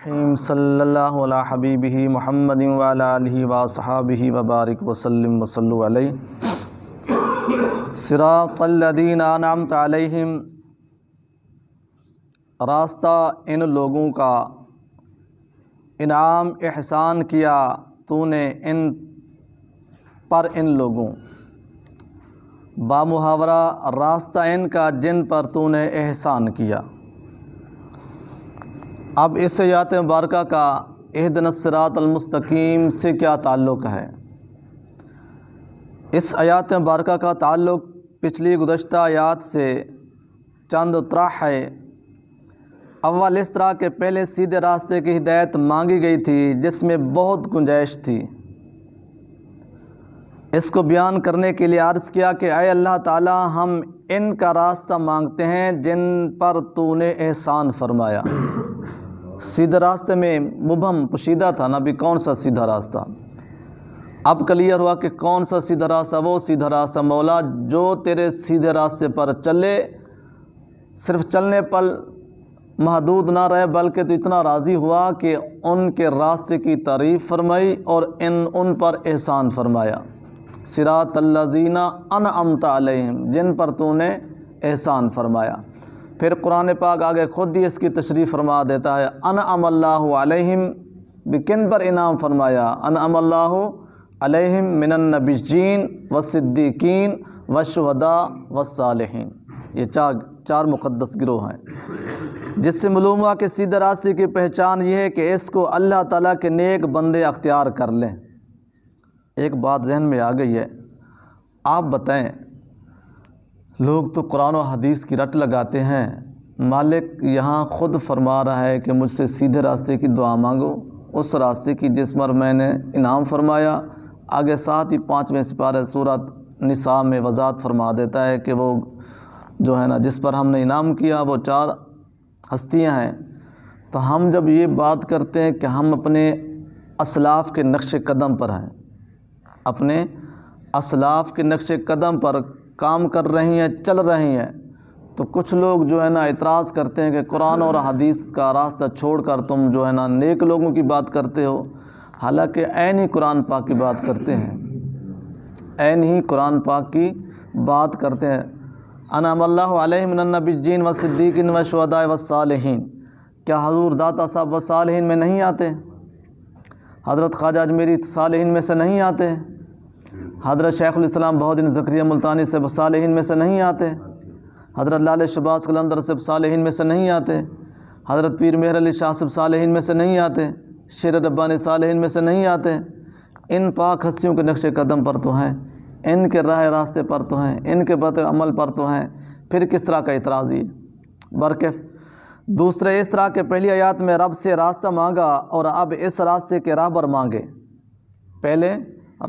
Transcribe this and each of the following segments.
صلی اللہ علی حبیبہ محمد وعلی آلہ وصحابہ وبارک وسلم وصلوا علیہ صراط الذین انعمت علیہم، راستہ ان لوگوں کا انعام احسان کیا تو نے ان پر، ان لوگوں بامحاورہ راستہ ان کا جن پر تو نے احسان کیا۔ اب اس آیات مبارکہ کا اہدنا الصراط المستقیم سے کیا تعلق ہے؟ اس آیات مبارکہ کا تعلق پچھلی گزشتہ آیات سے چند طرح ہے۔ اول اس طرح کہ پہلے سیدھے راستے کی ہدایت مانگی گئی تھی جس میں بہت گنجائش تھی۔ اس کو بیان کرنے کے لیے عرض کیا کہ اے اللہ تعالی، ہم ان کا راستہ مانگتے ہیں جن پر تو نے احسان فرمایا۔ سیدھے راستے میں مبہم پوشیدہ تھا نا بھی کون سا سیدھا راستہ، اب کلیئر ہوا کہ کون سا سیدھا راستہ، وہ سیدھا راستہ مولا جو تیرے سیدھے راستے پر چلے، صرف چلنے پر محدود نہ رہے بلکہ تو اتنا راضی ہوا کہ ان کے راستے کی تعریف فرمائی اور ان پر احسان فرمایا۔ صراط الذین انعمت علیہم، جن پر تو نے احسان فرمایا۔ پھر قرآن پاک آگے خود ہی اس کی تشریح فرما دیتا ہے، انعم اللہ علیہم، بکن پر انعام فرمایا؟ انعم اللہ علیہم من النبیین والصدیقین والشہداء والصالحین۔ یہ چار مقدس گروہ ہیں، جس سے معلوم ہوا کہ سیدھے راستے کی پہچان یہ ہے کہ اس کو اللہ تعالیٰ کے نیک بندے اختیار کر لیں۔ ایک بات ذہن میں آ گئی ہے، آپ بتائیں، لوگ تو قرآن و حدیث کی رٹ لگاتے ہیں، مالک یہاں خود فرما رہا ہے کہ مجھ سے سیدھے راستے کی دعا مانگو، اس راستے کی جس پر میں نے انعام فرمایا۔ آگے ساتھ ہی 5ویں سپارہ سورۃ نساء میں وضاحت فرما دیتا ہے کہ وہ جو ہے نا جس پر ہم نے انعام کیا وہ 4 ہستیاں ہیں۔ تو ہم جب یہ بات کرتے ہیں کہ ہم اپنے اسلاف کے نقش قدم پر ہیں، اپنے اسلاف کے نقش قدم پر کام کر رہی ہیں، چل رہی ہیں، تو کچھ لوگ جو ہے نا اعتراض کرتے ہیں کہ قرآن اور حدیث کا راستہ چھوڑ کر تم جو ہے نا نیک لوگوں کی بات کرتے ہو، حالانکہ عین ہی قرآن پاک کی بات کرتے ہیں، عین ہی قرآن پاک کی بات کرتے ہیں۔ انعم اللہ علیہم من النبیین والصدیقین والشہداء والصالحین، کیا حضور داتا صاحب والصالحین میں نہیں آتے؟ حضرت خواجہ اجمیری صالحین میں سے نہیں آتے؟ حضرت شیخ الاسلام بہاءالدین زکریا ملتانی سے صالحین میں سے نہیں آتے؟ حضرت لال شہباز قلندر سے صالحین میں سے نہیں آتے؟ حضرت پیر مہر علی شاہ سے صالحین میں سے نہیں آتے؟ شیر ربانی صالحین میں سے نہیں آتے؟ ان پاک ہستیوں کے نقش قدم پر تو ہیں، ان کے راہ راستے پر تو ہیں، ان کے بت عمل پر تو ہیں، پھر کس طرح کا اعتراض یہ؟ برکف دوسرے اس طرح کہ پہلی آیات میں رب سے راستہ مانگا اور اب اس راستے کے راہبر مانگے۔ پہلے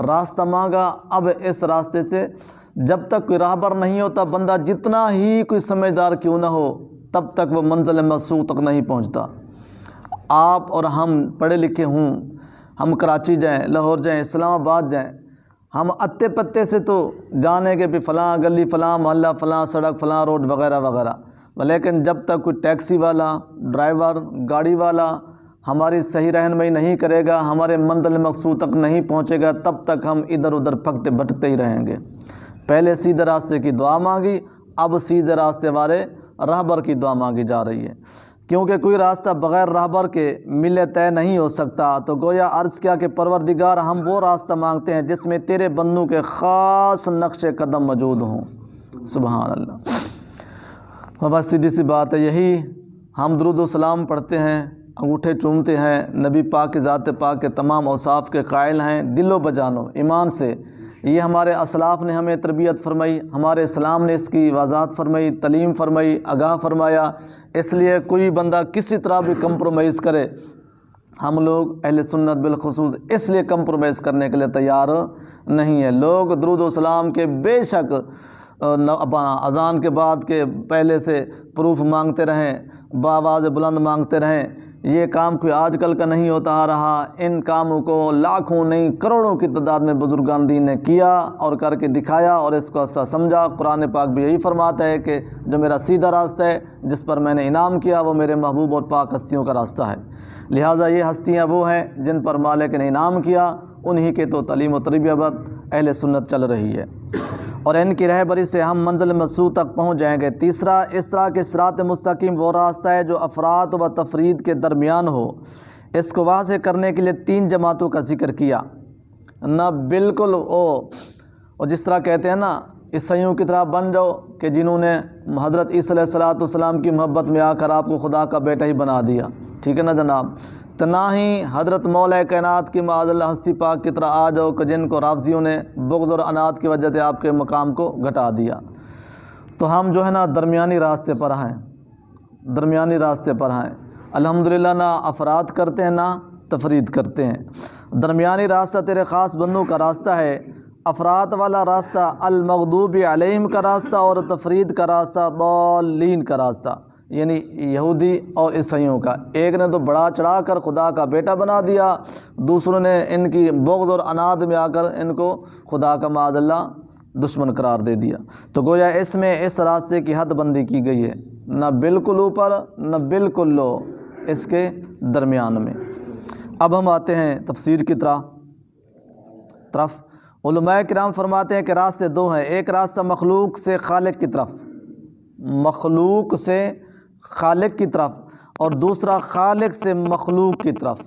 راستہ مانگا، اب اس راستے سے جب تک کوئی راہبر نہیں ہوتا، بندہ جتنا ہی کوئی سمجھدار کیوں نہ ہو تب تک وہ منزل مقصود تک نہیں پہنچتا۔ آپ اور ہم پڑھے لکھے ہوں، ہم کراچی جائیں، لاہور جائیں، اسلام آباد جائیں، ہم اتے پتے سے تو جانے کہ بھی فلاں گلی، فلاں محلہ، فلاں سڑک، فلاں روڈ وغیرہ وغیرہ، لیکن جب تک کوئی ٹیکسی والا، ڈرائیور، گاڑی والا ہماری صحیح رہنمائی نہیں کرے گا، ہمارے منزل مقصود تک نہیں پہنچے گا، تب تک ہم ادھر ادھر پھکتے بھٹکتے ہی رہیں گے۔ پہلے سیدھے راستے کی دعا مانگی، اب سیدھے راستے والے راہبر کی دعا مانگی جا رہی ہے، کیونکہ کوئی راستہ بغیر راہبر کے ملے طے نہیں ہو سکتا۔ تو گویا عرض کیا کہ پروردگار، ہم وہ راستہ مانگتے ہیں جس میں تیرے بندوں کے خاص نقش قدم موجود ہوں۔ سبحان اللہ۔ بس سیدھی سی بات ہے، یہی ہم درود و سلام پڑھتے ہیں، انگوٹھے چومتے ہیں، نبی پاک کی ذات پاک کے تمام اوصاف کے قائل ہیں دل و بجانو ایمان سے۔ یہ ہمارے اسلاف نے ہمیں تربیت فرمائی، ہمارے اسلام نے اس کی وضاحت فرمائی، تعلیم فرمائی، آگاہ فرمایا۔ اس لیے کوئی بندہ کسی طرح بھی کمپرومائز کرے، ہم لوگ اہل سنت بالخصوص اس لیے کمپرومائز کرنے کے لیے تیار نہیں ہے۔ لوگ درود و سلام کے بے شک اذان کے بعد کے پہلے سے پروف مانگتے رہیں، بآواز بلند مانگتے رہیں، یہ کام کوئی آج کل کا نہیں ہوتا آ رہا۔ ان کاموں کو لاکھوں نہیں کروڑوں کی تعداد میں بزرگان دین نے کیا اور کر کے دکھایا اور اس کو ایسا سمجھا۔ قرآن پاک بھی یہی فرماتا ہے کہ جو میرا سیدھا راستہ ہے جس پر میں نے انعام کیا وہ میرے محبوب اور پاک ہستیوں کا راستہ ہے۔ لہٰذا یہ ہستیاں وہ ہیں جن پر مالک نے انعام کیا، انہی کے تو تعلیم و تربیت اہل سنت چل رہی ہے، اور ان کی رہبری سے ہم منزل مسعود تک پہنچ جائیں گے۔ تیسرا، اس طرح کے صراط مستقیم وہ راستہ ہے جو افراد و تفرید کے درمیان ہو۔ اس کو واضح کرنے کے لیے 3 جماعتوں کا ذکر کیا، نہ بالکل اور جس طرح کہتے ہیں نا عیسائیوں کی طرح بن جاؤ کہ جنہوں نے حضرت عیسیٰ علیہ السلام کی محبت میں آ کر آپ کو خدا کا بیٹا ہی بنا دیا، ٹھیک ہے نا جناب، تو نہ ہی حضرت مولا کائنات کی معاذ اللہ ہستی پاک کی طرح آ جاؤ کہ جن کو رافضیوں نے بغض اور عناد کی وجہ سے آپ کے مقام کو گھٹا دیا۔ تو ہم جو ہے نا درمیانی راستے پر ہیں، درمیانی راستے پر ہیں، الحمدللہ نہ افراد کرتے ہیں نہ تفرید کرتے ہیں۔ درمیانی راستہ تیرے خاص بندوں کا راستہ ہے، افراد والا راستہ المغضوب علیہم کا راستہ، اور تفرید کا راستہ ضالین کا راستہ، یعنی یہودی اور عیسائیوں کا۔ ایک نے تو بڑا چڑھا کر خدا کا بیٹا بنا دیا، دوسروں نے ان کی بغض اور عناد میں آ کر ان کو خدا کا معاذ اللہ دشمن قرار دے دیا۔ تو گویا اس میں اس راستے کی حد بندی کی گئی ہے، نہ بالکل اوپر نہ بالکل لو، اس کے درمیان میں۔ اب ہم آتے ہیں تفسیر کی طرف۔ علماء کرام فرماتے ہیں کہ راستے 2 ہیں، ایک راستہ مخلوق سے خالق کی طرف، مخلوق سے خالق کی طرف، اور دوسرا خالق سے مخلوق کی طرف،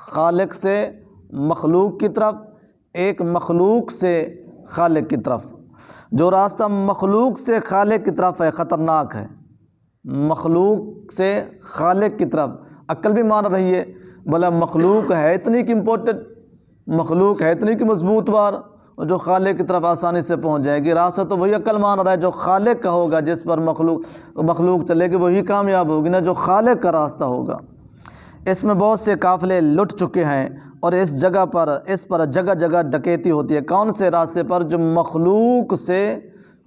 خالق سے مخلوق کی طرف، ایک مخلوق سے خالق کی طرف۔ جو راستہ مخلوق سے خالق کی طرف ہے خطرناک ہے، مخلوق سے خالق کی طرف عقل بھی مان رہی ہے، بھلا مخلوق ہے اتنی کہ امپورٹنٹ، مخلوق ہے اتنی کہ مضبوط وار، جو خالق کی طرف آسانی سے پہنچ جائے گی۔ راستہ تو وہی عقل مان رہا ہے جو خالق کا ہوگا، جس پر مخلوق چلے گی وہی کامیاب ہوگی نا، جو خالق کا راستہ ہوگا۔ اس میں بہت سے قافلے لٹ چکے ہیں، اور اس پر جگہ جگہ ڈکیتی ہوتی ہے۔ کون سے راستے پر؟ جو مخلوق سے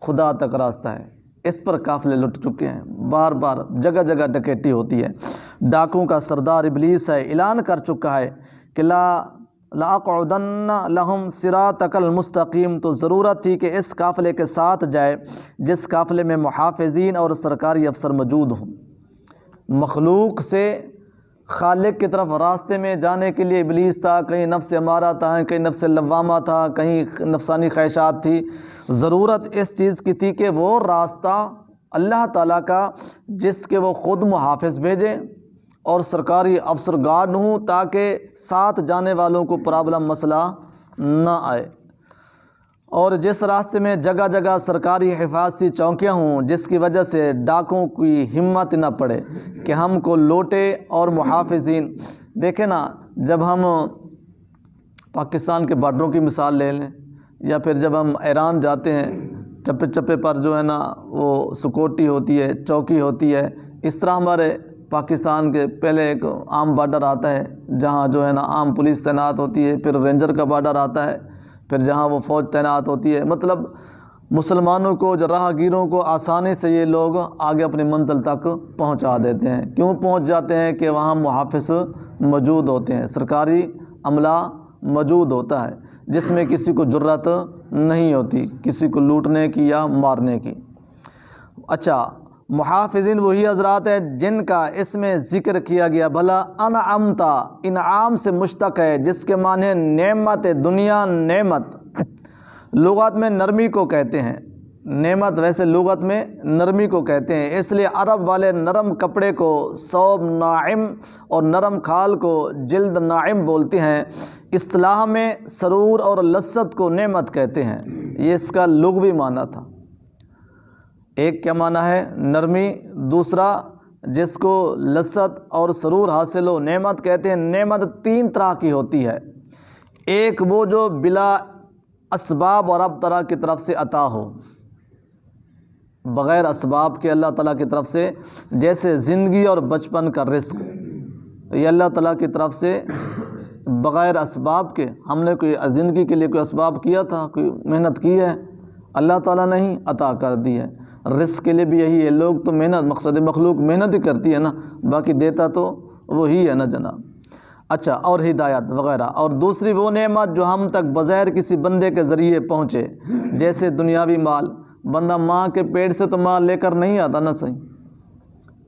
خدا تک راستہ ہے، اس پر قافلے لٹ چکے ہیں، بار بار جگہ جگہ ڈکیتی ہوتی ہے۔ ڈاکوں کا سردار ابلیس ہے، اعلان کر چکا ہے کہ لَأَقْعُدَنَّ لَهُمْ صِرَاطَكَ الْمُسْتَقِيمَ، تو ضرورت تھی کہ اس قافلے کے ساتھ جائے جس قافلے میں محافظین اور سرکاری افسر موجود ہوں۔ مخلوق سے خالق کی طرف راستے میں جانے کے لیے ابلیس تھا، کہیں نفس امارہ تھا، کہیں نفس لوامہ تھا، کہیں نفسانی خواہشات تھی۔ ضرورت اس چیز کی تھی کہ وہ راستہ اللہ تعالیٰ کا جس کے وہ خود محافظ بھیجے اور سرکاری افسر گارڈ ہوں، تاکہ ساتھ جانے والوں کو پرابلم مسئلہ نہ آئے، اور جس راستے میں جگہ جگہ سرکاری حفاظتی چوکیاں ہوں، جس کی وجہ سے ڈاکوں کی ہمت نہ پڑے کہ ہم کو لوٹے، اور محافظین دیکھیں نا، جب ہم پاکستان کے بارڈروں کی مثال لے لیں، یا پھر جب ہم ایران جاتے ہیں، چپے چپے پر جو ہے نا وہ سکیورٹی ہوتی ہے، چوکی ہوتی ہے، اس طرح ہمارے پاکستان کے پہلے ایک عام بارڈر آتا ہے جہاں جو ہے نا عام پولیس تعینات ہوتی ہے، پھر رینجر کا بارڈر آتا ہے، پھر جہاں وہ فوج تعینات ہوتی ہے۔ مطلب مسلمانوں کو، راہ گیروں کو آسانی سے یہ لوگ آگے اپنی منزل تک پہنچا دیتے ہیں۔ کیوں پہنچ جاتے ہیں؟ کہ وہاں محافظ موجود ہوتے ہیں، سرکاری عملہ موجود ہوتا ہے، جس میں کسی کو جرأت نہیں ہوتی کسی کو لوٹنے کی یا مارنے کی۔ اچھا، محافظین وہی حضرات ہیں جن کا اس میں ذکر کیا گیا، بھلا انعمتا، انعام سے مشتق ہے، جس کے معنی نعمت دنیا، نعمت لغت میں نرمی کو کہتے ہیں، نعمت ویسے لغت میں نرمی کو کہتے ہیں، اس لیے عرب والے نرم کپڑے کو ثوب ناعم اور نرم کھال کو جلد ناعم بولتے ہیں۔ اصطلاح میں سرور اور لذت کو نعمت کہتے ہیں، یہ اس کا لغوی معنی تھا۔ ایک کیا معنی ہے؟ نرمی، دوسرا جس کو لذت اور سرور حاصل ہو نعمت کہتے ہیں۔ نعمت 3 طرح کی ہوتی ہے، ایک وہ جو بلا اسباب اور رب تعالیٰ کی طرف سے عطا ہو، بغیر اسباب کے اللہ تعالیٰ کی طرف سے، جیسے زندگی اور بچپن کا رزق، یہ اللہ تعالیٰ کی طرف سے بغیر اسباب کے۔ ہم نے کوئی زندگی کے لیے کوئی اسباب کیا تھا، کوئی محنت کی ہے؟ اللہ تعالیٰ نے ہی عطا کر دی ہے۔ رزق کے لیے بھی یہی ہے، لوگ تو محنت، مقصد مخلوق محنت ہی کرتی ہے نا، باقی دیتا تو وہی ہے نا جناب۔ اچھا، اور ہدایت وغیرہ، اور دوسری وہ نعمت جو ہم تک بغیر کسی بندے کے ذریعے پہنچے، جیسے دنیاوی مال، بندہ ماں کے پیٹ سے تو مال لے کر نہیں آتا نا، صحیح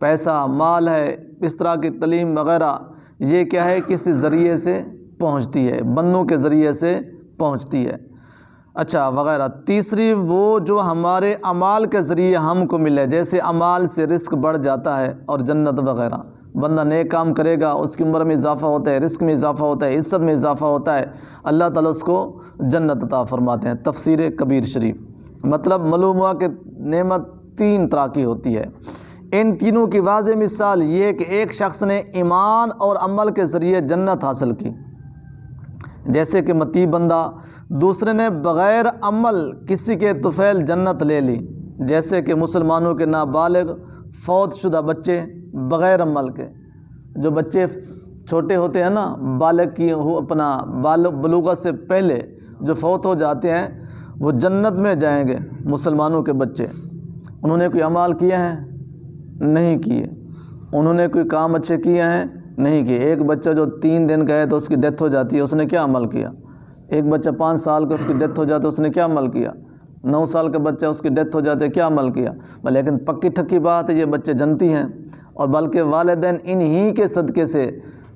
پیسہ مال ہے، اس طرح کی تعلیم وغیرہ، یہ کیا ہے کسی ذریعے سے پہنچتی ہے، بنوں کے ذریعے سے پہنچتی ہے، اچھا وغیرہ۔ تیسری وہ جو ہمارے اعمال کے ذریعے ہم کو ملے، جیسے اعمال سے رزق بڑھ جاتا ہے اور جنت وغیرہ، بندہ نیک کام کرے گا اس کی عمر میں اضافہ ہوتا ہے، رزق میں اضافہ ہوتا ہے، عزت میں اضافہ ہوتا ہے، اللہ تعالیٰ اس کو جنت عطا فرماتے ہیں۔ تفسیر کبیر شریف، مطلب معلوم ہوا کہ نعمت تین طرح کی ہوتی ہے۔ ان تینوں کی واضح مثال یہ کہ ایک شخص نے ایمان اور عمل کے ذریعے جنت حاصل کی، جیسے کہ متی بندہ، دوسرے نے بغیر عمل کسی کے طفیل جنت لے لی، جیسے کہ مسلمانوں کے نابالغ فوت شدہ بچے بغیر عمل کے، جو بچے چھوٹے ہوتے ہیں نا، بالغ کی اپنا بلوغت سے پہلے جو فوت ہو جاتے ہیں وہ جنت میں جائیں گے۔ مسلمانوں کے بچے، انہوں نے کوئی اعمال کیے ہیں؟ نہیں کیے۔ انہوں نے کوئی کام اچھے کیے ہیں؟ نہیں کیے۔ ایک بچہ جو 3 دن کا ہے تو اس کی ڈیتھ ہو جاتی ہے، اس نے کیا عمل کیا؟ ایک بچہ 5 سال کا اس کی ڈیتھ ہو جاتی ہے، اس نے کیا عمل کیا؟ 9 سال کا بچہ اس کی ڈیتھ ہو جاتی ہے، کیا عمل کیا؟ لیکن پکی ٹھکی بات ہے یہ بچے جنتی ہیں، اور بلکہ والدین انہی کے صدقے سے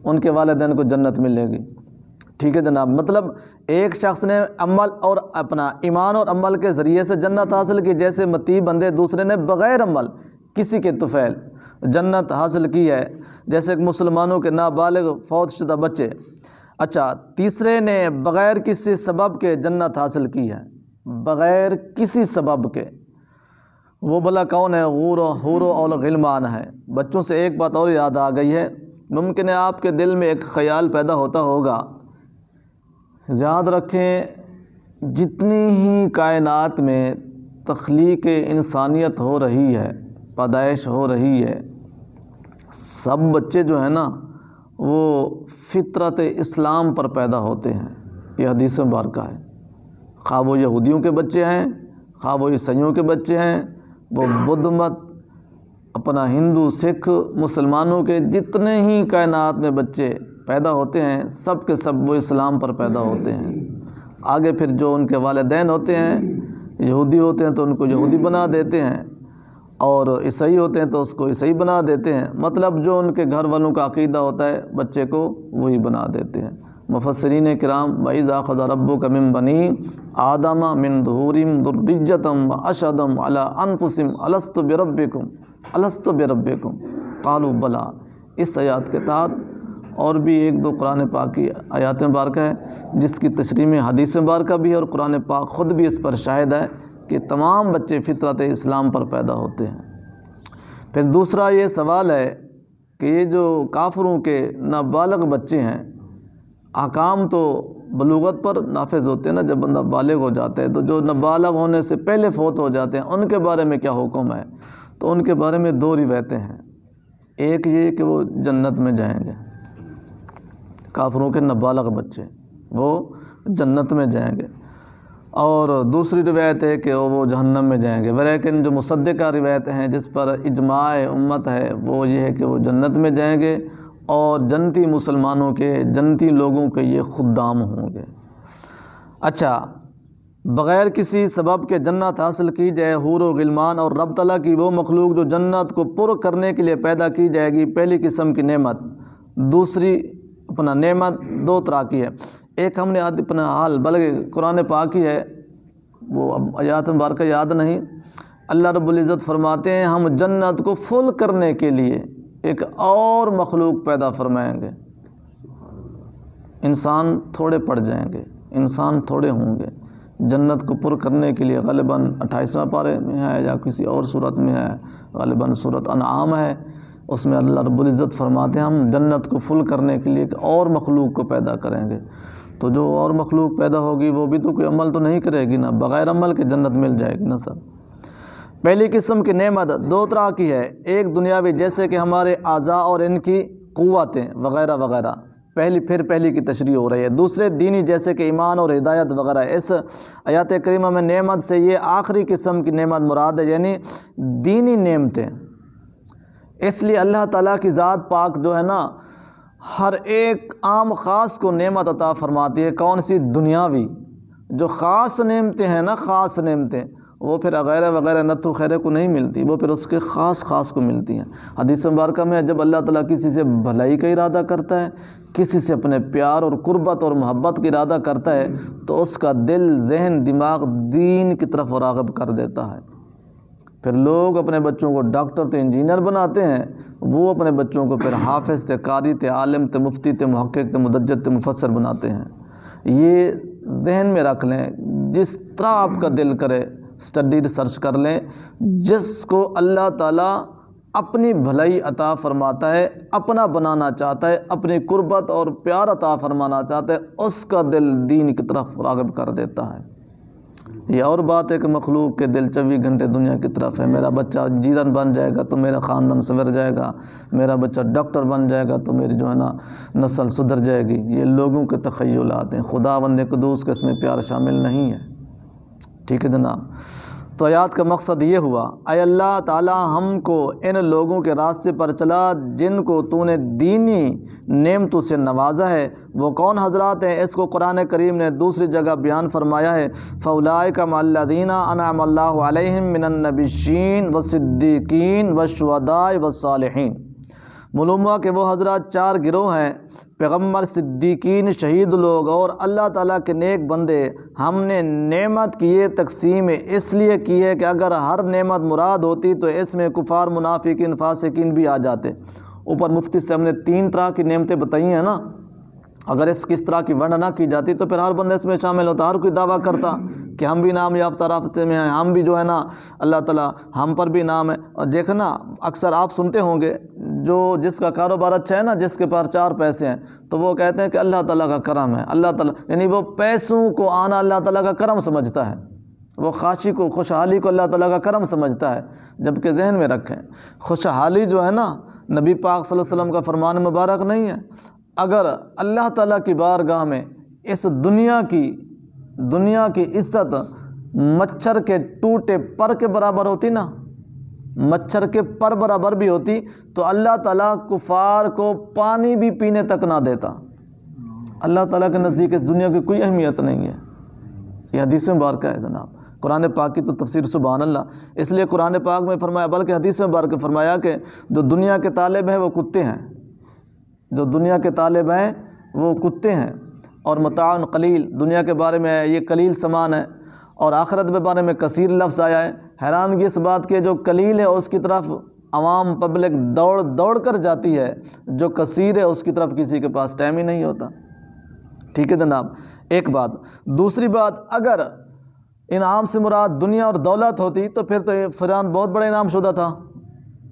ان کے والدین کو جنت ملے گی۔ ٹھیک ہے جناب، مطلب ایک شخص نے عمل اور اپنا ایمان اور عمل کے ذریعے سے جنت حاصل کی، جیسے متی بندے، دوسرے نے بغیر عمل کسی کے طفیل جنت حاصل کی ہے، جیسے کہ مسلمانوں کے نابالغ فوت شدہ بچے۔ اچھا، تیسرے نے بغیر کسی سبب کے جنت حاصل کی ہے، بغیر کسی سبب کے۔ وہ بھلا کون ہے؟ حور اور غلمان ہے۔ بچوں سے ایک بات اور یاد آ گئی ہے، ممکن ہے آپ کے دل میں ایک خیال پیدا ہوتا ہوگا، یاد رکھیں جتنی ہی کائنات میں تخلیق انسانیت ہو رہی ہے، پیدائش ہو رہی ہے، سب بچے جو ہیں نا وہ فطرت اسلام پر پیدا ہوتے ہیں، یہ حدیث مبارکہ ہے۔ خواہ وہ یہودیوں کے بچے ہیں، خواہ وہ عیسائیوں کے بچے ہیں، وہ بدھ مت، اپنا ہندو، سکھ، مسلمانوں کے جتنے ہی کائنات میں بچے پیدا ہوتے ہیں، سب کے سب وہ اسلام پر پیدا ہوتے ہیں۔ آگے پھر جو ان کے والدین ہوتے ہیں، یہودی ہوتے ہیں تو ان کو یہودی بنا دیتے ہیں، اور عیسائی ہوتے ہیں تو اس کو عیسائی بنا دیتے ہیں، مطلب جو ان کے گھر والوں کا عقیدہ ہوتا ہے بچے کو وہی بنا دیتے ہیں۔ مفسرین کرام، وَإِذَا أَخَذَ رَبُّكَ مِن بَنِي آدَمَ مِن ظُهُورِهِمْ ذُرِّيَّتَهُمْ وَأَشْهَدَهُمْ عَلَىٰ أَنفُسِهِمْ أَلَسْتُ بِرَبِّكُمْ قَالُوا بَلَىٰ۔ اس آیات کے تحت اور بھی ایک دو قرآن پاک کی آیات مبارکہ ہے جس کی تشریح میں حدیث مبارکہ بھی ہے، اور قرآن پاک خود بھی اس پر شاہد ہے کہ تمام بچے فطرت اسلام پر پیدا ہوتے ہیں۔ پھر دوسرا یہ سوال ہے کہ یہ جو کافروں کے نابالغ بچے ہیں، احکام تو بلوغت پر نافذ ہوتے ہیں نا، جب بندہ بالغ ہو جاتا ہے، تو جو نابالغ ہونے سے پہلے فوت ہو جاتے ہیں ان کے بارے میں کیا حکم ہے؟ تو ان کے بارے میں 2 روایتیں ہیں۔ ایک یہ کہ وہ جنت میں جائیں گے، کافروں کے نابالغ بچے وہ جنت میں جائیں گے، اور دوسری روایت ہے کہ وہ جہنم میں جائیں گے۔ لیکن جو مصدقہ روایت ہیں جس پر اجماع امت ہے وہ یہ ہے کہ وہ جنت میں جائیں گے، اور جنتی مسلمانوں کے، جنتی لوگوں کے یہ خدام ہوں گے۔ اچھا، بغیر کسی سبب کے جنت حاصل کی جائے، حور و غلمان اور رب تعالیٰ کی وہ مخلوق جو جنت کو پر کرنے کے لیے پیدا کی جائے گی، پہلی قسم کی نعمت۔ دوسری اپنا نعمت 2 طرح کی ہے، ایک ہم نے اپنا حال بلکہ قرآن پاک ہی ہے، وہ اب آیات مبارکہ یاد نہیں، اللہ رب العزت فرماتے ہیں ہم جنت کو فل کرنے کے لیے ایک اور مخلوق پیدا فرمائیں گے۔ انسان تھوڑے پڑ جائیں گے، انسان تھوڑے ہوں گے، جنت کو پر کرنے کے لیے غالباً 28واں پارے میں ہے یا کسی اور صورت میں ہے، غالباً صورت انعام ہے، اس میں اللہ رب العزت فرماتے ہیں ہم جنت کو فل کرنے کے لیے ایک اور مخلوق کو پیدا کریں گے۔ تو جو اور مخلوق پیدا ہوگی وہ بھی تو کوئی عمل تو نہیں کرے گی نا، بغیر عمل کے جنت مل جائے گی نا سر۔ پہلی قسم کی نعمت 2 طرح کی ہے، ایک دنیاوی جیسے کہ ہمارے اعضاء اور ان کی قوتیں وغیرہ وغیرہ، پہلی کی تشریح ہو رہی ہے۔ دوسرے دینی جیسے کہ ایمان اور ہدایت وغیرہ۔ اس آیات کریمہ میں نعمت سے یہ آخری قسم کی نعمت مراد ہے، یعنی دینی نعمتیں۔ اس لیے اللہ تعالیٰ کی ذات پاک جو ہے نا ہر ایک عام خاص کو نعمت عطا فرماتی ہے۔ کون سی؟ دنیاوی جو خاص نعمتیں ہیں نا، خاص نعمتیں وہ پھر وغیرہ وغیرہ نتھو خیرے کو نہیں ملتی، وہ پھر اس کے خاص کو ملتی ہیں۔ حدیث مبارکہ میں جب اللہ تعالیٰ کسی سے بھلائی کا ارادہ کرتا ہے، کسی سے اپنے پیار اور قربت اور محبت کا ارادہ کرتا ہے تو اس کا دل، ذہن، دماغ دین کی طرف راغب کر دیتا ہے۔ پھر لوگ اپنے بچوں کو ڈاکٹر تے انجینئر بناتے ہیں، وہ اپنے بچوں کو پھر حافظ تے، قاری تے، عالم تے، مفتی تے، محقق تے، مدجد تے، مفسر بناتے ہیں۔ یہ ذہن میں رکھ لیں، جس طرح آپ کا دل کرے اسٹڈی ریسرچ کر لیں، جس کو اللہ تعالیٰ اپنی بھلائی عطا فرماتا ہے، اپنا بنانا چاہتا ہے، اپنی قربت اور پیار عطا فرمانا چاہتا ہے، اس کا دل دین کی طرف راغب کر دیتا ہے۔ یہ اور بات ہے کہ مخلوق کے دل 24 گھنٹے دنیا کی طرف ہے، میرا بچہ انجینئر بن جائے گا تو میرا خاندان سنور جائے گا، میرا بچہ ڈاکٹر بن جائے گا تو میری نسل سدھر جائے گی۔ یہ لوگوں کے تخیلات ہیں، خداوند قدوس کا اس میں پیار شامل نہیں ہے۔ ٹھیک ہے جناب، تو آیات کا مقصد یہ ہوا، اے اللہ تعالی ہم کو ان لوگوں کے راستے پر چلا جن کو تو نے دینی نعمتوں سے نوازا ہے۔ وہ کون حضرات ہیں؟ اس کو قرآن کریم نے دوسری جگہ بیان فرمایا ہے، فَأُولَٰئِكَ مَعَ الَّذِينَ أَنْعَمَ اللَّهُ عَلَيْهِم مِّنَ النَّبِيِّينَ وَالصِّدِّيقِينَ وَالشُّهَدَاءِ وَالصَّالِحِينَ۔ معلوم ہوا کہ وہ حضرات 4 گروہ ہیں، پیغمبر، صدیقین، شہید لوگ اور اللہ تعالیٰ کے نیک بندے۔ ہم نے نعمت کی یہ تقسیم اس لیے کی ہے کہ اگر ہر نعمت مراد ہوتی تو اس میں کفار، منافقین، فاسقین بھی آ جاتے۔ اوپر مفتی سے ہم نے 3 طرح کی نعمتیں بتائی ہیں نا، اگر اس طرح کی ورنہ نہ کی جاتی تو پھر ہر بندہ اس میں شامل ہوتا، ہر کوئی دعویٰ کرتا کہ ہم بھی نام یافتہ راستے میں ہیں، ہم بھی اللہ تعالیٰ ہم پر بھی نام ہے۔ اور دیکھنا اکثر آپ سنتے ہوں گے، جس کا کاروبار اچھا ہے نا، جس کے پاس 4 پیسے ہیں تو وہ کہتے ہیں کہ اللہ تعالیٰ کا کرم ہے، اللہ تعالیٰ، یعنی وہ پیسوں کو آنا اللہ تعالیٰ کا کرم سمجھتا ہے، وہ خاشی کو، خوشحالی کو اللہ تعالیٰ کا کرم سمجھتا ہے۔ جبکہ ذہن میں رکھیں، خوشحالی ہے نا، نبی پاک صلی اللہ علیہ وسلم کا فرمان مبارک نہیں ہے۔ اگر اللہ تعالیٰ کی بارگاہ میں اس دنیا کی عزت مچھر کے ٹوٹے پر کے برابر ہوتی نا، مچھر کے پر برابر بھی ہوتی تو اللہ تعالیٰ کفار کو پانی بھی پینے تک نہ دیتا۔ اللہ تعالیٰ کے نزدیک اس دنیا کی کوئی اہمیت نہیں ہے۔ یہ حدیث مبارکہ ہے جناب، قرآن پاک کی تو تفسیر سبحان اللہ۔ اس لیے قرآن پاک میں فرمایا، بلکہ حدیث مبارکہ فرمایا کہ جو دنیا کے طالب ہیں وہ کتے ہیں، جو دنیا کے طالب ہیں وہ کتے ہیں، اور متاع قلیل، دنیا کے بارے میں یہ قلیل سامان ہے، اور آخرت کے بارے میں کثیر لفظ آیا ہے۔ حیرانگی اس بات کے جو قلیل ہے اس کی طرف عوام پبلک دوڑ کر جاتی ہے، جو کثیر ہے اس کی طرف کسی کے پاس ٹائم ہی نہیں ہوتا۔ ٹھیک ہے جناب، ایک بات۔ دوسری بات، اگر انعام سے مراد دنیا اور دولت ہوتی تو پھر تو فرعون بہت بڑا انعام شدہ تھا،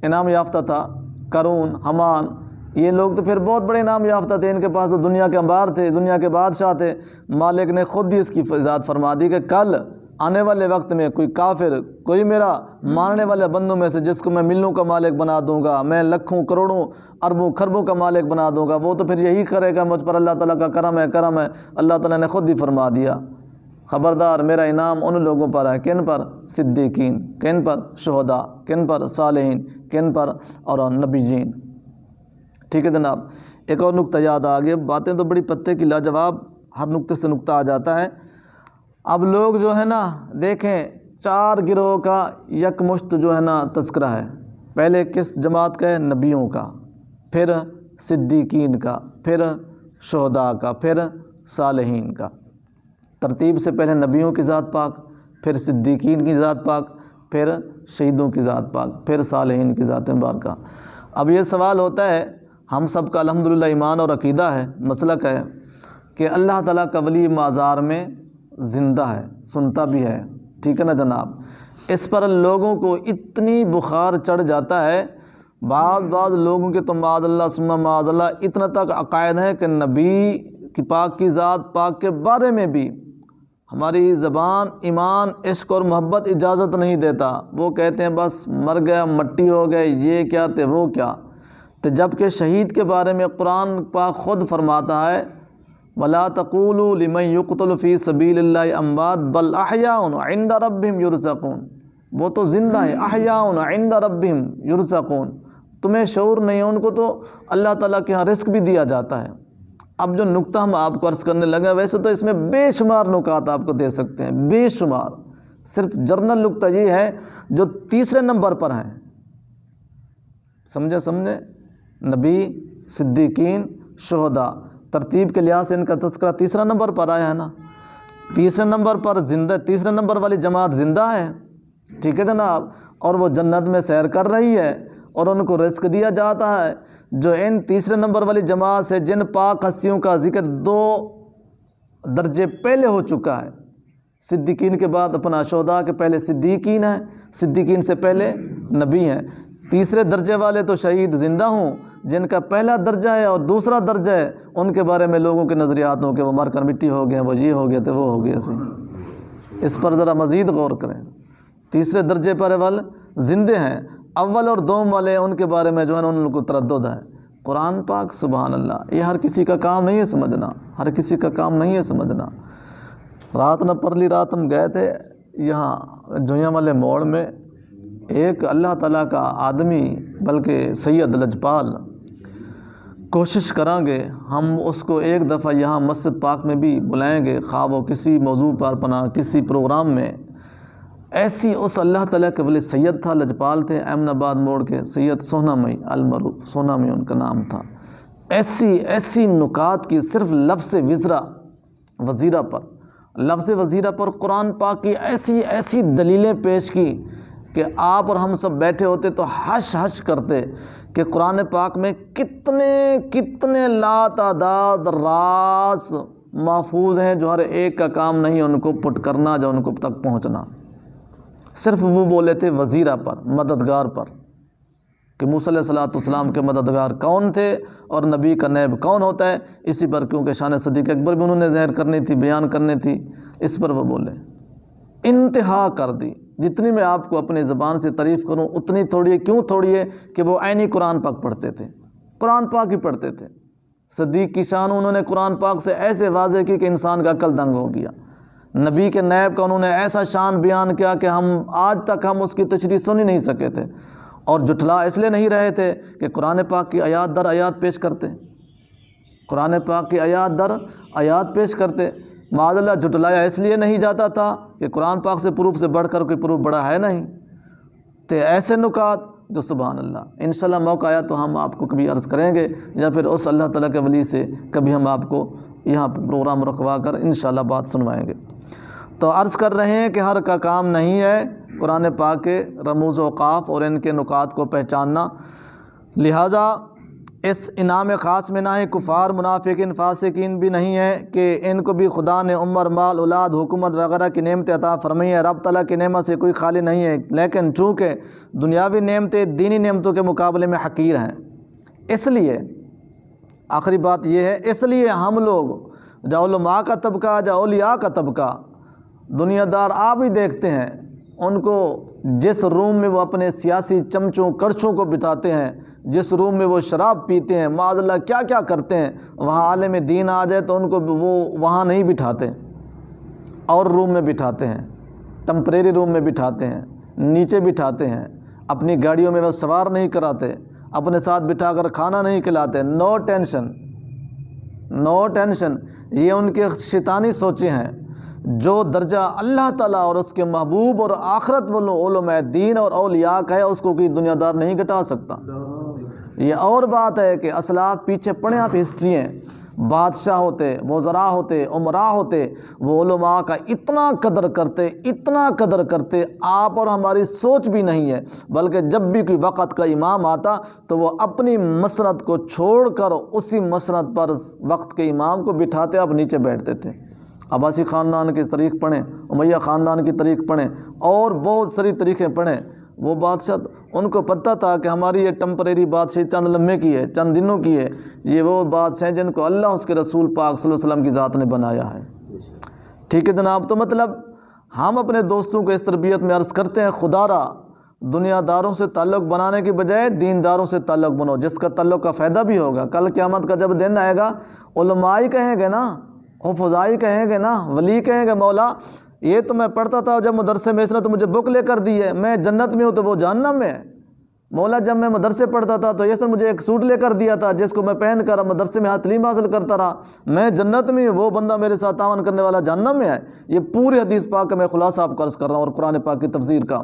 انعام یافتہ تھا۔ قارون، حامان، یہ لوگ تو پھر بہت بڑے انعام یافتہ تھے، ان کے پاس تو دنیا کے انبار تھے، دنیا کے بادشاہ تھے۔ مالک نے خود ہی اس کی وضاحت فرما دی کہ کل آنے والے وقت میں کوئی کافر، کوئی میرا ماننے والے بندوں میں سے جس کو میں ملوں کا مالک بنا دوں گا، میں لاکھوں، کروڑوں، اربوں، خربوں کا مالک بنا دوں گا، وہ تو پھر یہی کرے گا مجھ پر اللہ تعالیٰ کا کرم ہے، کرم ہے۔ اللہ تعالیٰ نے خود ہی فرما دیا، خبردار میرا انعام ان لوگوں پر ہے، کن پر؟ صدیقین، کن پر؟ شہداء، کن پر؟ صالحین، کن پر؟ اور نبیین۔ ٹھیک ہے جناب، ایک اور نقطہ یاد آ گیا، باتیں تو بڑی پتے کی لاجواب، ہر نقطے سے نقطہ آ جاتا ہے۔ اب لوگ نا دیکھیں، 4 گروہ کا یکمشت نا تذکرہ ہے۔ پہلے کس جماعت کا ہے؟ نبیوں کا، پھر صدیقین کا، پھر شہداء کا، پھر صالحین کا۔ ترتیب سے پہلے نبیوں کی ذات پاک، پھر صدیقین کی ذات پاک، پھر شہیدوں کی ذات پاک، پھر صالحین کی ذات مبارکہ۔ اب یہ سوال ہوتا ہے، ہم سب کا الحمدللہ ایمان اور عقیدہ ہے، مسلک ہے کہ اللہ تعالیٰ کا ولی مازار میں زندہ ہے، سنتا بھی ہے۔ ٹھیک ہے نا جناب، اس پر لوگوں کو اتنی بخار چڑھ جاتا ہے، بعض لوگوں کے تو معاذ اللہ ثم معاذ اللہ اتنا تک عقائد ہے کہ نبی کی پاک کی ذات پاک کے بارے میں بھی ہماری زبان، ایمان، عشق اور محبت اجازت نہیں دیتا۔ وہ کہتے ہیں بس مر گیا، مٹی ہو گئے، یہ کیا تھے، وہ کیا تو جبکہ شہید کے بارے میں قرآن پاک خود فرماتا ہے، وَلَا تَقُولُوا لِمَنْ يُقْتَلُ فِي سَبِيلِ اللَّهِ أَمْوَاتٌ بَلْ أَحْيَاءٌ عِنْدَ رَبِّهِمْ يُرْزَقُونَ۔ وہ تو زندہ ہیں، أَحْيَاءٌ عِنْدَ رَبِّهِمْ يُرْزَقُونَ، تمہیں شعور نہیں ہے، ان کو تو اللہ تعالیٰ کے ہاں رزق بھی دیا جاتا ہے۔ اب جو نقطہ ہم آپ کو عرض کرنے لگے، ویسے تو اس میں بے شمار نکات آپ کو دے سکتے ہیں، بے شمار، صرف جرنل نقطہ یہ ہے جو تیسرے نمبر پر ہیں. سمجھے نبی، صدیقین، شہداء، ترتیب کے لحاظ سے ان کا تذکرہ تیسرا نمبر پر آیا ہے نا. تیسرے نمبر پر زندہ، تیسرے نمبر والی جماعت زندہ ہے، ٹھیک ہے جناب، اور وہ جنت میں سیر کر رہی ہے اور ان کو رزق دیا جاتا ہے. جو ان تیسرے نمبر والی جماعت سے جن پاک ہستیوں کا ذکر 2 درجے پہلے ہو چکا ہے، صدیقین کے بعد اپنا شہداء کے پہلے صدیقین ہیں، صدیقین سے پہلے نبی ہیں. تیسرے درجے والے تو شہید زندہ ہوں، جن کا پہلا درجہ ہے اور دوسرا درجہ ہے، ان کے بارے میں لوگوں کے نظریات ہوں کہ وہ مر کر مٹی ہو گئے، وہ یہ ہو گئے تھے، وہ ہو گئے تھے. اس پر ذرا مزید غور کریں. تیسرے درجے پر زندے ہیں، اول اور دوم والے ان کے بارے میں جو ہے نا ان کو تردد ہے. قرآن پاک سبحان اللہ، یہ ہر کسی کا کام نہیں ہے سمجھنا، ہر کسی کا کام نہیں ہے سمجھنا. رات نہ پرلی رات ہم گئے تھے یہاں جوئیاں والے موڑ میں، ایک اللہ تعالیٰ کا آدمی بلکہ سید لجپال، کوشش کریں گے ہم اس کو ایک دفعہ یہاں مسجد پاک میں بھی بلائیں گے، خواب و کسی موضوع پر اپنا کسی پروگرام میں. ایسی اس اللہ تعالیٰ کے ولی سید تھا، لجپال تھے، امن آباد موڑ کے سید سونامئی المعروف، سونامئی ان کا نام تھا. ایسی نکات کی صرف لفظ وزیرہ پر قرآن پاک کی ایسی دلیلیں پیش کی کہ آپ اور ہم سب بیٹھے ہوتے تو ہش کرتے کہ قرآن پاک میں کتنے لا تعداد راز محفوظ ہیں جو ہر ایک کا کام نہیں ان کو پٹ کرنا، جو ان کو تک پہنچنا. صرف وہ بولے تھے وزیرہ پر، مددگار پر، کہ موسیٰ علیہ السلام کے مددگار کون تھے اور نبی کا نیب کون ہوتا ہے. اسی پر کیونکہ شان صدیق اکبر بھی انہوں نے ظاہر کرنی تھی، بیان کرنی تھی، اس پر وہ بولے. انتہا کر دی. جتنی میں آپ کو اپنی زبان سے تعریف کروں اتنی تھوڑی ہے. کیوں تھوڑی ہے؟ کہ وہ عینی قرآن پاک پڑھتے تھے، قرآن پاک ہی پڑھتے تھے. صدیق کی شان انہوں نے قرآن پاک سے ایسے واضح کی کہ انسان کا عقل دنگ ہو گیا. نبی کے نیب کا انہوں نے ایسا شان بیان کیا کہ آج تک ہم اس کی تشریح سن ہی نہیں سکے تھے. اور جھٹلا اس لیے نہیں رہے تھے کہ قرآن پاک کی آیات در آیات پیش کرتے، قرآن پاک کی آیات در آیات پیش کرتے. معاذ اللہ جھٹلایا اس لیے نہیں جاتا تھا کہ قرآن پاک سے پروف سے بڑھ کر کوئی پروف بڑا ہے نہیں. تو ایسے نکات جو سبحان اللہ انشاءاللہ موقع آیا تو ہم آپ کو کبھی عرض کریں گے، یا پھر اس اللہ تعالیٰ کے ولی سے کبھی ہم آپ کو یہاں پروگرام رکھوا کر انشاءاللہ بات سنوائیں گے. تو عرض کر رہے ہیں کہ ہر کا کام نہیں ہے قرآن پاک کے رموز و اوقاف اور ان کے نکات کو پہچاننا. لہٰذا اس انعام خاص میں نہ ہی کفار، منافقین، فاسقین بھی نہیں ہے کہ ان کو بھی خدا نے عمر، مال، اولاد، حکومت وغیرہ کی نعمتیں عطا فرمائی ہے. رب تعالیٰ کی نعمت سے کوئی خالی نہیں ہے، لیکن چونکہ دنیاوی نعمتیں دینی نعمتوں کے مقابلے میں حقیر ہیں، اس لیے آخری بات یہ ہے، اس لیے ہم لوگ جو علماء کا طبقہ، جو اولیاء کا طبقہ، دنیا دار آپ بھی دیکھتے ہیں، ان کو جس روم میں وہ اپنے سیاسی چمچوں کڑچوں کو بتاتے ہیں، جس روم میں وہ شراب پیتے ہیں، معاذ اللہ کیا کیا کرتے ہیں، وہاں عالم دین آ جائے تو ان کو وہ وہاں نہیں بٹھاتے، اور روم میں بٹھاتے ہیں، ٹمپریری روم میں بٹھاتے ہیں، نیچے بٹھاتے ہیں، اپنی گاڑیوں میں وہ سوار نہیں کراتے، اپنے ساتھ بٹھا کر کھانا نہیں کھلاتے. No tension. یہ ان کے شیطانی سوچیں ہیں. جو درجہ اللہ تعالیٰ اور اس کے محبوب اور آخرت والوں علماء دین اور اولیاء کا ہے، اس کو کوئی دنیا دار نہیں گھٹا سکتا. یہ اور بات ہے کہ اسلاف پیچھے پڑے آپ ہسٹری ہیں، بادشاہ ہوتے، وزراء ہوتے، عمراء ہوتے، وہ علماء کا اتنا قدر کرتے آپ اور ہماری سوچ بھی نہیں ہے. بلکہ جب بھی کوئی وقت کا امام آتا تو وہ اپنی مسند کو چھوڑ کر اسی مسند پر وقت کے امام کو بٹھاتے، آپ نیچے بیٹھتے تھے. عباسی خاندان کی تاریخ پڑھیں، امیہ خاندان کی تاریخ پڑھیں، اور بہت ساری تاریخیں پڑھیں. وہ بادشاہ ان کو پتہ تھا کہ ہماری یہ ٹمپریری بادشاہ چند لمحے کی ہے، چند دنوں کی ہے. یہ وہ بادشاہ ہیں جن کو اللہ اس کے رسول پاک صلی اللہ علیہ وسلم کی ذات نے بنایا ہے. ٹھیک ہے جناب. تو مطلب ہم اپنے دوستوں کو اس تربیت میں عرض کرتے ہیں، خدا را دنیا داروں سے تعلق بنانے کی بجائے دینداروں سے تعلق بنو، جس کا تعلق کا فائدہ بھی ہوگا. کل قیامت کا جب دن آئے گا، علماء ہی کہیں گے نا، حفظائی کہیں گے نا، ولی کہیں گے مولا یہ تو میں پڑھتا تھا جب مدرسے میں، اس نے تو مجھے بک لے کر دی ہے، میں جنت میں ہوں تو وہ جہنم میں ہے. مولا جب میں مدرسے پڑھتا تھا تو یسر مجھے ایک سوٹ لے کر دیا تھا جس کو میں پہن کر مدرسے میں تعلیم حاصل کرتا رہا، میں جنت میں ہوں، وہ بندہ میرے ساتھ تعاون کرنے والا جہنم میں ہے۔ یہ پوری حدیث پاک کا میں خلاصہ آپ کو عرض کر رہا ہوں اور قرآن پاک کی تفسیر کا۔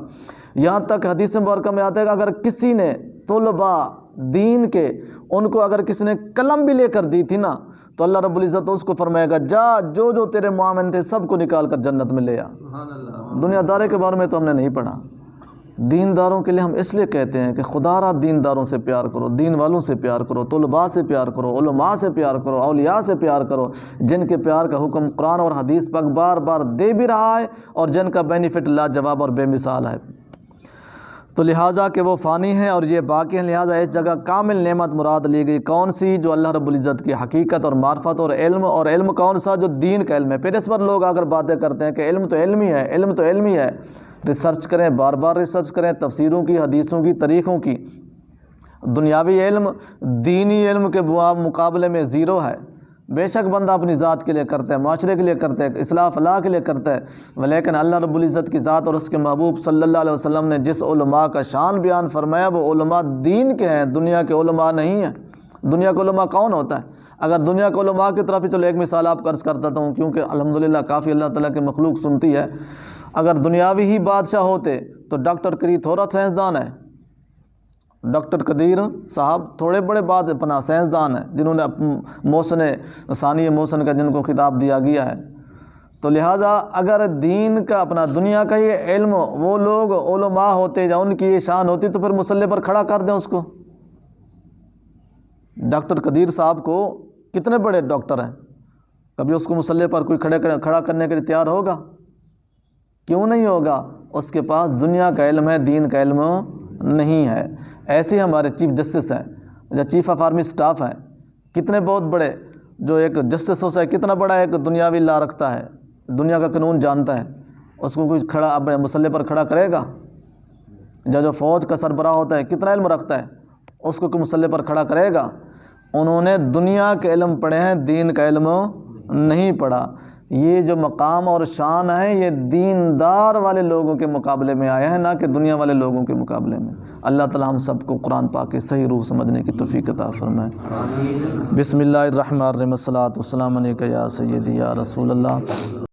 یہاں تک حدیث مبارکہ میں آتا ہے کہ اگر کسی نے طلباء دین کے ان کو اگر کسی نے قلم بھی لے کر دی تھی نا تو اللہ رب العزت اس کو فرمائے گا جا جو تیرے معاون تھے سب کو نکال کر جنت میں لے آ۔ دنیا دارے کے بارے میں تو ہم نے نہیں پڑھا، دینداروں کے لیے ہم اس لیے کہتے ہیں کہ خدا را دینداروں سے پیار کرو، دین والوں سے پیار کرو، طلباء سے پیار کرو، علماء سے پیار کرو، اولیاء سے پیار کرو، جن کے پیار کا حکم قرآن اور حدیث پاک بار بار دے بھی رہا ہے اور جن کا بینیفٹ لاجواب اور بے مثال ہے۔ تو لہٰذا کہ وہ فانی ہیں اور یہ باقی ہیں، لہٰذا اس جگہ کامل نعمت مراد لی گئی کون سی؟ جو اللہ رب العزت کی حقیقت اور معرفت اور علم کون سا؟ جو دین کا علم ہے۔ پھر اس پر لوگ اگر باتیں کرتے ہیں کہ علم تو علم ہی ہے، علم تو علم ہی ہے، ریسرچ کریں، بار بار ریسرچ کریں، تفسیروں کی، حدیثوں کی، طریقوں کی۔ دنیاوی علم دینی علم کے مقابلے میں زیرو ہے۔ بے شک بندہ اپنی ذات کے لیے کرتا ہے، معاشرے کے لیے کرتا ہے، اصلاح فلاح کے لیے کرتا ہے، لیکن اللہ رب العزت کی ذات اور اس کے محبوب صلی اللہ علیہ وسلم نے جس علماء کا شان بیان فرمایا وہ علماء دین کے ہیں، دنیا کے علماء نہیں ہیں۔ دنیا کے علماء کون ہوتا ہے؟ اگر دنیا کے علماء کی طرف ہی چلو ایک مثال آپ عرض کرتا ہوں کیونکہ الحمدللہ کافی اللہ تعالیٰ کی مخلوق سنتی ہے۔ اگر دنیاوی ہی بادشاہ ہوتے تو ڈاکٹر قدیر تھوڑا سائنسدان ہے؟ ڈاکٹر قدیر صاحب تھوڑے بڑے بات اپنا سائنسدان ہیں جنہوں نے محسن ثانی محسن کا جن کو خطاب دیا گیا ہے۔ تو لہٰذا اگر دین کا اپنا دنیا کا یہ علم وہ لوگ علماء ہوتے یا ان کی یہ شان ہوتی تو پھر مسلح پر کھڑا کر دیں اس کو۔ ڈاکٹر قدیر صاحب کو کتنے بڑے ڈاکٹر ہیں، کبھی اس کو مسلح پر کوئی کھڑا کرنے کے لیے تیار ہوگا؟ کیوں نہیں ہوگا؟ اس کے پاس دنیا کا علم ہے، دین کا علم نہیں ہے۔ ایسے ہمارے چیف جسٹس ہیں یا چیف آف آرمی سٹاف ہیں، کتنے بہت بڑے، جو ایک جسٹس ہوتا ہے کتنا بڑا ایک دنیاوی لا رکھتا ہے، دنیا کا قانون جانتا ہے، اس کو کوئی کھڑا اب مسلح پر کھڑا کرے گا؟ جو فوج کا سربراہ ہوتا ہے کتنا علم رکھتا ہے، اس کو کوئی مسلح پر کھڑا کرے گا؟ انہوں نے دنیا کے علم پڑھے ہیں، دین کا علم نہیں پڑھا۔ یہ جو مقام اور شان ہے یہ دیندار والے لوگوں کے مقابلے میں آیا ہے، نہ کہ دنیا والے لوگوں کے مقابلے میں۔ اللہ تعالی ہم سب کو قرآن پاک کی صحیح روح سمجھنے کی توفیق عطا فرمائے۔ بسم اللہ الرحمن الرحیم، الصلاۃ والسلام علیک یا سیدی یا رسول اللہ۔